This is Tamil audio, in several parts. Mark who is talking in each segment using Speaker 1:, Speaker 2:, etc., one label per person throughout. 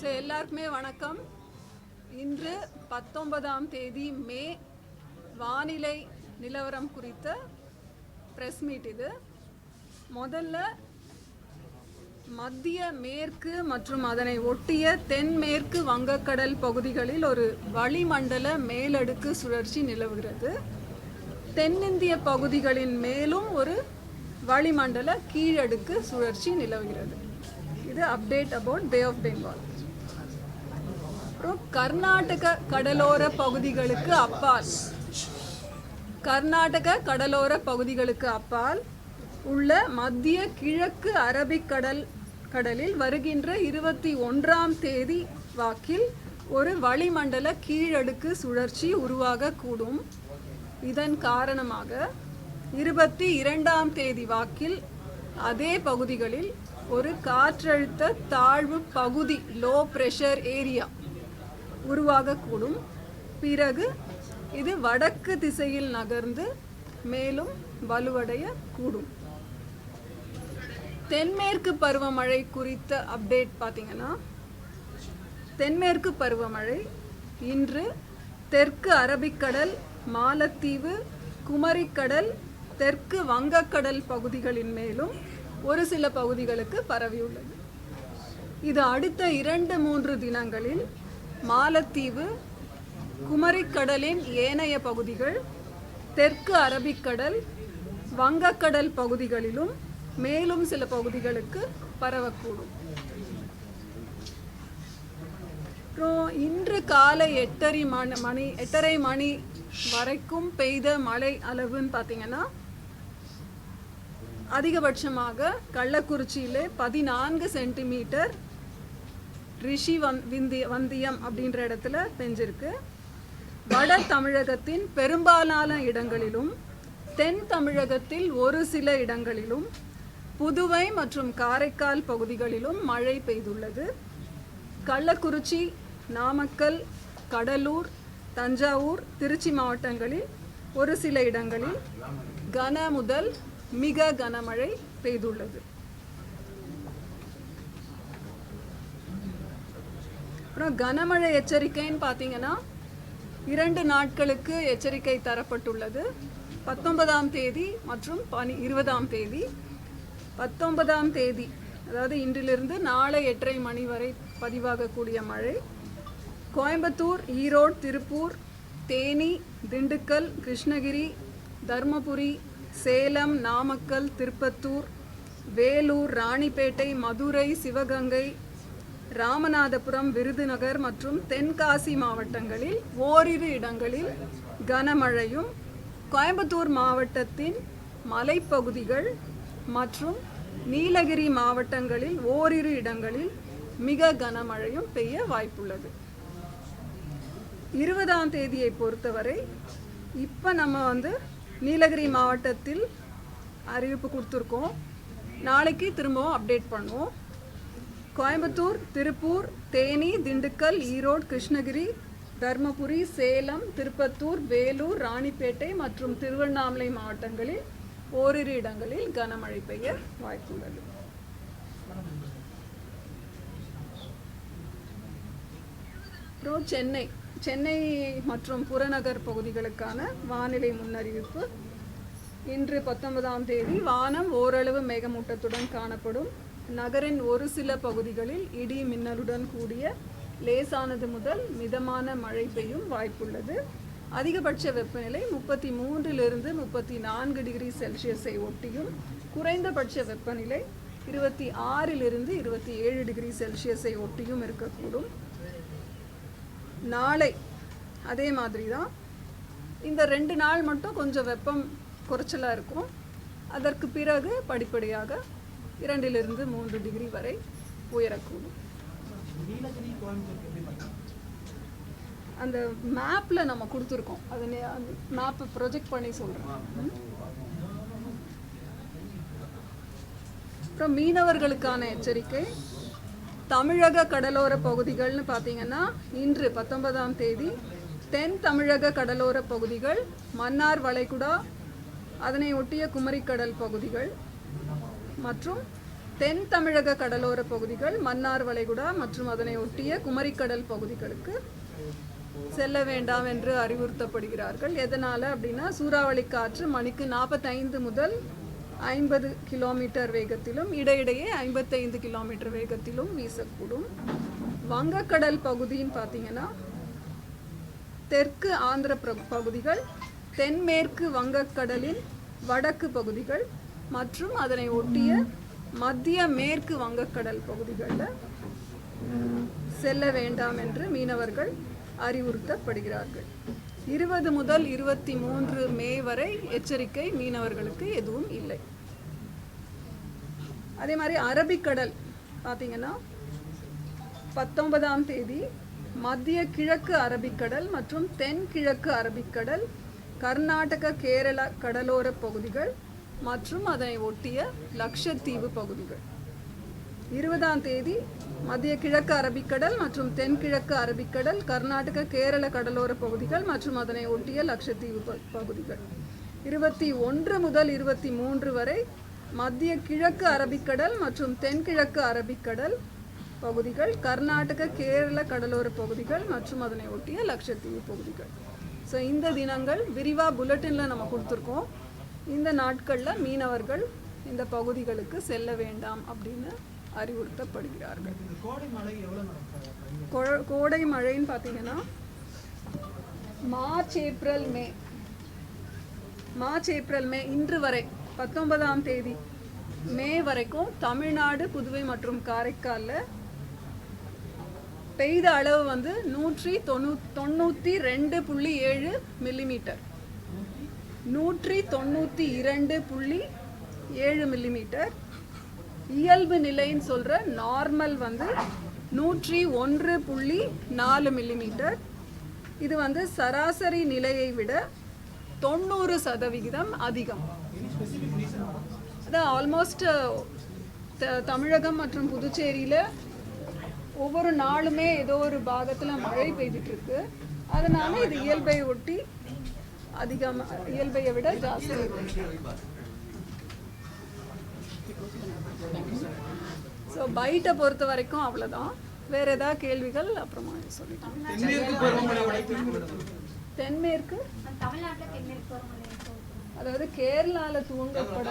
Speaker 1: எல்லாருக்குமே வணக்கம். இன்று 19ஆம் தேதி மே வானிலை நிலவரம் குறித்த பிரஸ் மீட். இது முதல்ல மத்திய மேற்கு மற்றும் அதனை ஒட்டிய தென்மேற்கு வங்கக்கடல் பகுதிகளில் ஒரு வளிமண்டல மேலடுக்கு சுழற்சி நிலவுகிறது. தென்னிந்திய பகுதிகளின் மேலும் ஒரு வளிமண்டல கீழடுக்கு சுழற்சி நிலவுகிறது. இது update about Bay of Bengal. Karnataka கடலோர பகுதிகளுக்கு அப்பால் உள்ள மத்திய கிழக்கு அரபிக் கடலில் வருகின்ற 21ஆம் தேதி வாக்கில் ஒரு வளிமண்டல கீழடுக்கு சுழற்சி உருவாகக்கூடும். இதன் காரணமாக 22ஆம் தேதி வாக்கில் அதே பகுதிகளில் ஒரு காற்றழுத்த தாழ்வு பகுதி லோ பிரஷர் ஏரியா உருவாகக்கூடும். பிறகு இது வடக்கு திசையில் நகர்ந்து மேலும் வலுவடைய கூடும். தென்மேற்கு பருவமழை குறித்த அப்டேட் பார்த்தீங்கன்னா, தென்மேற்கு பருவமழை இன்று தெற்கு அரபிக்கடல், மாலத்தீவு, குமரிக்கடல், தெற்கு வங்கக்கடல் பகுதிகளின் மேலும் ஒரு சில பகுதிகளுக்கு பரவியுள்ளது. இது அடுத்த 2-3 தினங்களில் மாலத்தீவு, குமரிக்கடலின் ஏனைய பகுதிகள், தெற்கு அரபிக்கடல், வங்கக்கடல் பகுதிகளிலும் மேலும் சில பகுதிகளுக்கு பரவக்கூடும். இன்று காலை 8:30 மணி வரைக்கும் பெய்த மழை அளவுன்னு பார்த்தீங்கன்னா, அதிகபட்சமாக கள்ளக்குறிச்சியிலே 14 சென்டிமீட்டர் ரிஷி வந்தியம் அப்படின்ற இடத்துல பெஞ்சிருக்கு. வட தமிழகத்தின் பெரும்பாலான இடங்களிலும், தென் தமிழகத்தில் ஒரு சில இடங்களிலும், புதுவை மற்றும் காரைக்கால் பகுதிகளிலும் மழை பெய்துள்ளது. கள்ளக்குறிச்சி, நாமக்கல், கடலூர், தஞ்சாவூர், திருச்சி மாவட்டங்களில் ஒரு சில இடங்களில் கன முதல் மிக கனமழை பெய்துள்ளது. அப்புறம் கனமழை எச்சரிக்கைன்னு பார்த்தீங்கன்னா, 2 நாட்களுக்கு எச்சரிக்கை தரப்பட்டுள்ளது. 19ஆம் தேதி மற்றும் 20ஆம் தேதி. 19ஆம் தேதி அதாவது இன்றிலிருந்து நாளை 8:30 மணி வரை பதிவாகக்கூடிய மழை கோயம்புத்தூர், ஈரோடு, திருப்பூர், தேனி, திண்டுக்கல், கிருஷ்ணகிரி, தர்மபுரி, சேலம், நாமக்கல், திருப்பத்தூர், வேலூர், ராணிப்பேட்டை, மதுரை, சிவகங்கை, ராமநாதபுரம், விருதுநகர் மற்றும் தென்காசி மாவட்டங்களில் ஓரிரு இடங்களில் கனமழையும், கோயம்புத்தூர் மாவட்டத்தின் மலைப்பகுதிகள் மற்றும் நீலகிரி மாவட்டங்களில் ஓரிரு இடங்களில் மிக கனமழையும் பெய்ய வாய்ப்புள்ளது. 20ஆம் தேதியை பொறுத்தவரை இப்போ நம்ம நீலகிரி மாவட்டத்தில் அறிவிப்பு கொடுத்துருக்கோம். நாளைக்கு திரும்பவும் அப்டேட் பண்ணுவோம். கோயம்புத்தூர், திருப்பூர், தேனி, திண்டுக்கல், ஈரோடு, கிருஷ்ணகிரி, தர்மபுரி, சேலம், திருப்பத்தூர், வேலூர், ராணிப்பேட்டை மற்றும் திருவண்ணாமலை மாவட்டங்களில் ஓரிரு இடங்களில் கனமழை பெய்ய வாய்ப்புள்ளது. சென்னை மற்றும் புறநகர் பகுதிகளுக்கான வானிலை முன்னறிவிப்பு. இன்று 19ஆம் தேதி வானம் ஓரளவு மேகமூட்டத்துடன் காணப்படும். நகரின் ஒரு சில பகுதிகளில் இடி மின்னலுடன் கூடிய லேசானது முதல் மிதமான மழை பெய்யும் வாய்ப்புள்ளது. அதிகபட்ச வெப்பநிலை 33 to 34 டிகிரி செல்சியஸை ஒட்டியும், குறைந்தபட்ச வெப்பநிலை 26 to 27 டிகிரி செல்சியஸை ஒட்டியும் இருக்கக்கூடும். நாளை அதே மாதிரி தான். இந்த 2 நாள் மட்டும் கொஞ்சம் வெப்பம் குறைச்சலாக இருக்கும். அதற்கு பிறகு படிப்படியாக 2 to 3 டிகிரி வரை உயரக்கூடும். அந்த மேப்பில் நம்ம கொடுத்துருக்கோம். அது அந்த மேப்பை ப்ரொஜெக்ட் பண்ணி சொல்கிறேன். அப்புறம் மீனவர்களுக்கான எச்சரிக்கை. தமிழக கடலோர பகுதிகள்னு பார்த்தீங்கன்னா, இன்று 19ஆம் தேதி தென் தமிழக கடலோர பகுதிகள், மன்னார் வளைகுடா, அதனை ஒட்டிய குமரிக்கடல் பகுதிகள் மற்றும் தென் தமிழக கடலோர பகுதிகள், மன்னார் வளைகுடா மற்றும் அதனை ஒட்டிய குமரிக்கடல் பகுதிகளுக்கு செல்ல வேண்டாம் என்று அறிவுறுத்தப்படுகிறார்கள். எதனால் அப்படின்னா, சூறாவளி காற்று மணிக்கு 45 முதல் 50 கிலோமீட்டர் வேகத்திலும் இடையிடையே 55 கிலோமீட்டர் வேகத்திலும் வீசக்கூடும். வங்கக்கடல் பகுதின்னு பார்த்தீங்கன்னா, தெற்கு ஆந்திர பகுதிகள், தென்மேற்கு வங்கக்கடலின் வடக்கு பகுதிகள் மற்றும் அதனை ஒட்டிய மத்திய மேற்கு வங்கக்கடல் பகுதிகளில் செல்ல வேண்டாம் என்று மீனவர்கள் அறிவுறுத்தப்படுகிறார்கள். 20 முதல் 23 மே வரை எச்சரிக்கை மீனவர்களுக்கு எதுவும் இல்லை. அதே மாதிரி அரபிக்கடல் பார்த்தீங்கன்னா, 19ஆம் தேதி மத்திய கிழக்கு அரபிக்கடல் மற்றும் தென்கிழக்கு அரபிக்கடல், கர்நாடக கேரள கடலோர பகுதிகள் மற்றும் அதனை ஒட்டிய லட்சத்தீவு பகுதிகள். 20ஆம் தேதி மத்திய கிழக்கு அரபிக்கடல் மற்றும் தென்கிழக்கு அரபிக்கடல், கர்நாடக கேரள கடலோர பகுதிகள் மற்றும் அதனை ஒட்டிய லட்சத்தீவு பகுதிகள். 21 முதல் 23 வரை மத்திய கிழக்கு அரபிக்கடல் மற்றும் தென்கிழக்கு அரபிக்கடல் பகுதிகள், கர்நாடக கேரள கடலோர பகுதிகள் மற்றும் அதனை ஒட்டிய லட்சத்தீவு பகுதிகள். ஸோ இந்த தினங்கள் விரிவாக புல்லட்டினில் நம்ம கொடுத்துருக்கோம். இந்த நாட்களில் மீனவர்கள் இந்த பகுதிகளுக்கு செல்ல வேண்டாம் அப்படின்னு அறிவுறுத்தப்படுகிறார்கள். கோடை மழைன்னு பார்த்தீங்கன்னா, மார்ச் ஏப்ரல் மே இன்று வரை 19ஆம் தேதி மே வரைக்கும் தமிழ்நாடு, புதுவை மற்றும் காரைக்காலில் பெய்த அளவு வந்து 192.7 மில்லிமீட்டர், 192.7 மில்லிமீட்டர். இயல்பு நிலைன்னு சொல்கிற நார்மல் வந்து 101.4 மில்லிமீட்டர். இது வந்து சராசரி நிலையை விட 90% அதிகம். அதான் ஆல்மோஸ்ட் தமிழகம் மற்றும் புதுச்சேரியில் ஒவ்வொரு நாளுமே ஏதோ ஒரு பாகத்தில் மழை பெய்துட்டுருக்கு. அதனால இது இயல்பை ஒட்டி அதிகம், இயல்பையை விட ஜாஸ்தி. ஸோ பைட்டை பொறுத்த வரைக்கும் அவ்வளோதான். வேற ஏதாவது கேள்விகள் அப்புறமா சொல்லிட்டேன். தென்மேற்கு அதாவது கேரளால துவங்கப்பட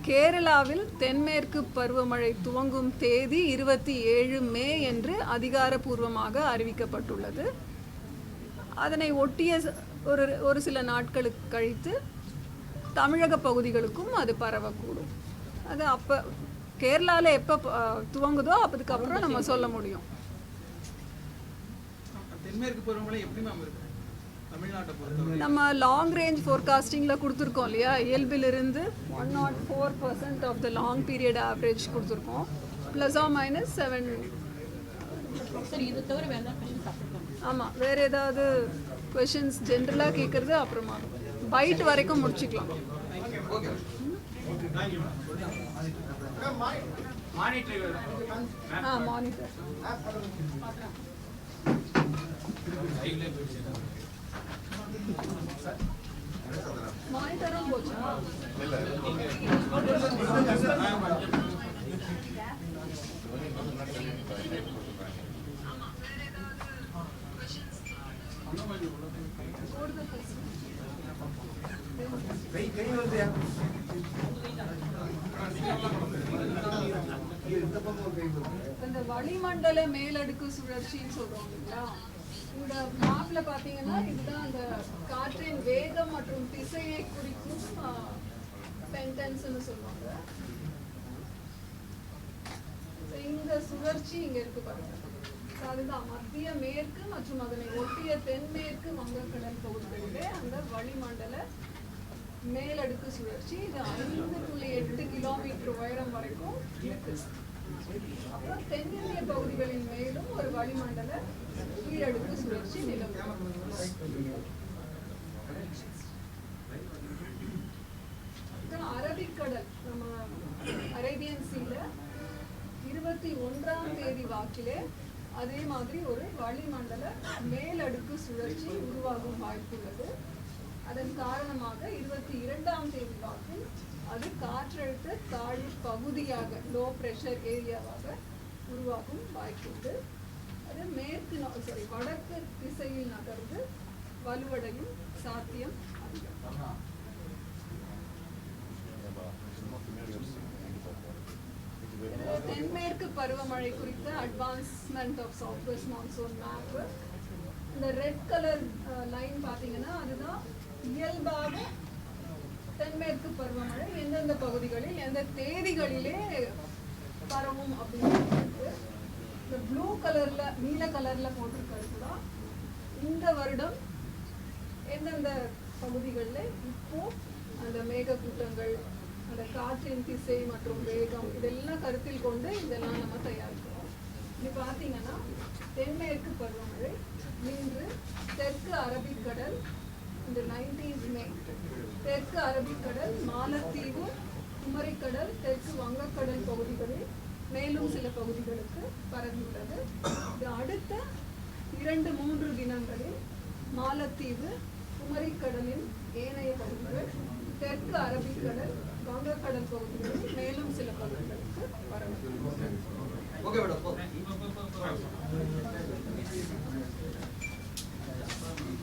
Speaker 1: கேரளாவில் தென்மேற்கு பருவமழை துவங்கும் தேதி 27 மே என்று அதிகாரப்பூர்வமாக அறிவிக்கப்பட்டுள்ளது. அதனை ஒட்டிய ஒரு சில நாட்களுக்கு கழித்து தமிழக பகுதிகளுக்கும் அது பரவக்கூடும். அது அப்போ கேரளாவில் எப்போ துவங்குதோ அதுக்கப்புறம் நம்ம சொல்ல முடியும். நம்ம லாங் ரேஞ்ச் ஃபோர்காஸ்டிங்கில் கொடுத்துருக்கோம் இல்லையா, இயல்பிலிருந்து 104% of the long period average கொடுத்துருக்கோம், ±7. ஆமாம், வேறு ஏதாவது கொஷின்ஸ் ஜென்ரலாக கேட்குறது அப்புறமா பைட் வரைக்கும் முடிச்சுக்கலாம். மானிட்டர் மானிட்டரும் போச்சா? இந்த வளிமண்டல மேலடுக்கு சுழற்சின்னு சொல்றோம் இல்லைங்களா, இந்த மேப்ல பாத்தீங்கன்னா இதுதான் அந்த காற்றின் வேகம் மற்றும் திசையை குறிக்கும் பென்டென்ஸ்னு சொல்லுவாங்க. இந்த சுழற்சி இங்க இருக்கு பாருங்க, அதுதான் மத்திய மேற்கு மற்றும் அதனை ஒட்டிய தென்மேற்கு வங்கக்கடல் பகுதிகளிலே அந்த வளிமண்டல மேலடுக்கு சுழற்சி. இது 5.8 கிலோமீட்டர் உயரம் வரைக்கும் இருக்கு. அப்புறம் தென்னிந்திய பகுதிகளின் மேலும் ஒரு வளிமண்டல கீழடுக்கு சுழற்சி நிலவும். அரபிக்கடல், நம்ம அரேபியன் சீல 21ஆம் தேதி வாக்கிலே அதே மாதிரி ஒரு வளிமண்டல மேலடுக்கு சுழற்சி உருவாகும் வாய்ப்புள்ளது. அதன் காரணமாக 22ஆம் தேதி வாக்கில் அது காற்றழுத்த தாழ்வு பகுதியாக லோ பிரஷர் ஏரியாவாக உருவாகும் வாய்ப்புண்டு. அது வடக்கு திசையில் நகர்ந்து வலுவடையும் சாத்தியம் அதிகம். தென்மேற்கு பருவமழை குறித்த advancement of south west monsoon map. இந்த ரெட் கலர் லைன் பார்த்தீங்கன்னா அதுதான் இயல்பாக தென்மேற்கு பருவமழை எந்தெந்த பகுதிகளில் எந்த தேதிகளிலே பரவும் அப்படின்னு. இந்த ப்ளூ கலர்ல நீல கலர்ல போட்டிருக்கிறதுனா இந்த வருடம் எந்தெந்த பகுதிகளில் இப்போ அந்த மேகக்கூட்டங்கள், அந்த காற்றின் திசை மற்றும் வேகம் இதெல்லாம் கருத்தில் கொண்டு இதெல்லாம் நம்ம தயாரிக்கிறோம். இது பார்த்தீங்கன்னா தென்மேற்கு பருவமழை இன்று தெற்கு அரபிக்கடல் இந்த 19th மே தெற்கு அரபிக்கடல், மாலத்தீவு, குமரிக்கடல், தெற்கு வங்கக்கடல் பகுதிகளில் மேலும் சில பகுதிகளுக்கு பரவியுள்ளது. இது அடுத்த 2-3 தினங்களில் மாலத்தீவு, குமரிக்கடலின் ஏனைய பகுதிகள், தெற்கு அரபிக்கடல், வங்கக்கடல் பகுதிகளில் மேலும் சில பகுதிகளுக்கு பரவும்.